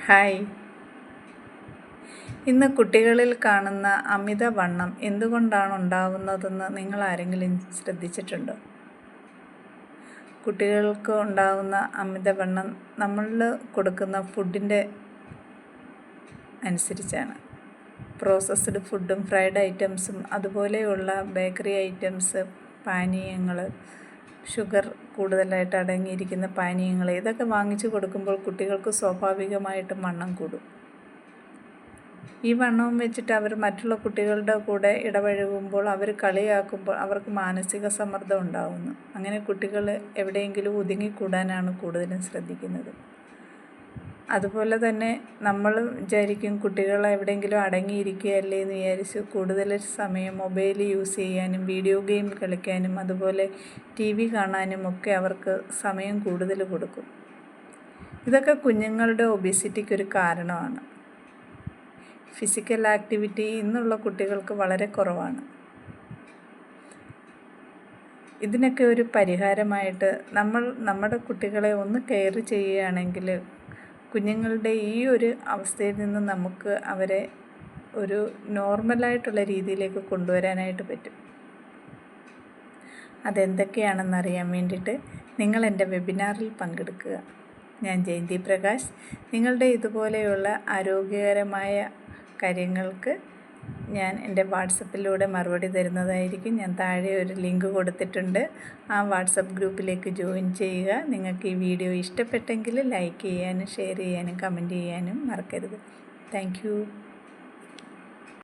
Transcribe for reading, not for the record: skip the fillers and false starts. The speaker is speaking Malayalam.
ഹായ്. ഇന്ന് കുട്ടികളിൽ കാണുന്ന അമിതവണ്ണം എന്തുകൊണ്ടാണ് ഉണ്ടാകുന്നതെന്ന് നിങ്ങൾ ആരെങ്കിലും ശ്രദ്ധിച്ചിട്ടുണ്ടോ? കുട്ടികൾക്ക് ഉണ്ടാകുന്ന അമിതവണ്ണം നമ്മൾ കൊടുക്കുന്ന ഫുഡിൻ്റെ അനുസരിച്ചാണ്. പ്രോസസ്ഡ് ഫുഡും ഫ്രൈഡ് ഐറ്റംസും അതുപോലെയുള്ള ബേക്കറി ഐറ്റംസ്, പാനീയങ്ങൾ, ഷുഗർ കൂടുതലായിട്ട് അടങ്ങിയിരിക്കുന്ന പാനീയങ്ങൾ ഇതൊക്കെ വാങ്ങിച്ചു കൊടുക്കുമ്പോൾ കുട്ടികൾക്ക് സ്വാഭാവികമായിട്ടും വണ്ണം കൂടും. ഈ വണ്ണവും വെച്ചിട്ട് അവർ മറ്റുള്ള കുട്ടികളുടെ കൂടെ ഇടപഴകുമ്പോൾ, അവർ കളിയാക്കുമ്പോൾ അവർക്ക് മാനസിക സമ്മർദ്ദം ഉണ്ടാകുന്നു. അങ്ങനെ കുട്ടികൾ എവിടെയെങ്കിലും ഒതുങ്ങിക്കൂടാനാണ് കൂടുതലും ശ്രദ്ധിക്കുന്നത്. അതുപോലെ തന്നെ നമ്മൾ വിചാരിക്കും കുട്ടികൾ എവിടെയെങ്കിലും അടങ്ങിയിരിക്കുകയല്ലേ എന്ന് വിചാരിച്ച് കൂടുതൽ സമയം മൊബൈൽ യൂസ് ചെയ്യാനും വീഡിയോ ഗെയിം കളിക്കാനും അതുപോലെ TV കാണാനും ഒക്കെ അവർക്ക് സമയം കൂടുതൽ കൊടുക്കും. ഇതൊക്കെ കുഞ്ഞുങ്ങളുടെ ഒബിസിറ്റിക്കൊരു കാരണമാണ്. ഫിസിക്കൽ ആക്ടിവിറ്റി ഇന്നുള്ള കുട്ടികൾക്ക് വളരെ കുറവാണ്. ഇതിനൊക്കെ ഒരു പരിഹാരമായിട്ട് നമ്മുടെ കുട്ടികളെ ഒന്ന് കെയർ ചെയ്യുകയാണെങ്കിൽ കുഞ്ഞുങ്ങളുടെ ഈ ഒരു അവസ്ഥയിൽ നിന്ന് നമുക്ക് അവരെ ഒരു നോർമലായിട്ടുള്ള രീതിയിലേക്ക് കൊണ്ടുവരാനായിട്ട് പറ്റും. അതെന്തൊക്കെയാണെന്നറിയാൻ വേണ്ടിയിട്ട് നിങ്ങൾ എൻ്റെ വെബിനാറിൽ പങ്കെടുക്കുക. ഞാൻ ജയന്തി പ്രകാശ്. നിങ്ങളുടെ ഇതുപോലെയുള്ള ആരോഗ്യകരമായ കാര്യങ്ങൾക്ക് ഞാൻ എൻ്റെ വാട്സപ്പിലൂടെ മറുപടി തരുന്നതായിരിക്കും. ഞാൻ താഴെ ഒരു ലിങ്ക് കൊടുത്തിട്ടുണ്ട്. ആ വാട്സപ്പ് ഗ്രൂപ്പിലേക്ക് ജോയിൻ ചെയ്യുക. നിങ്ങൾക്ക് ഈ വീഡിയോ ഇഷ്ടപ്പെട്ടെങ്കിൽ ലൈക്ക് ചെയ്യാനും ഷെയർ ചെയ്യാനും കമൻറ്റ് ചെയ്യാനും മറക്കരുത്. Thank you.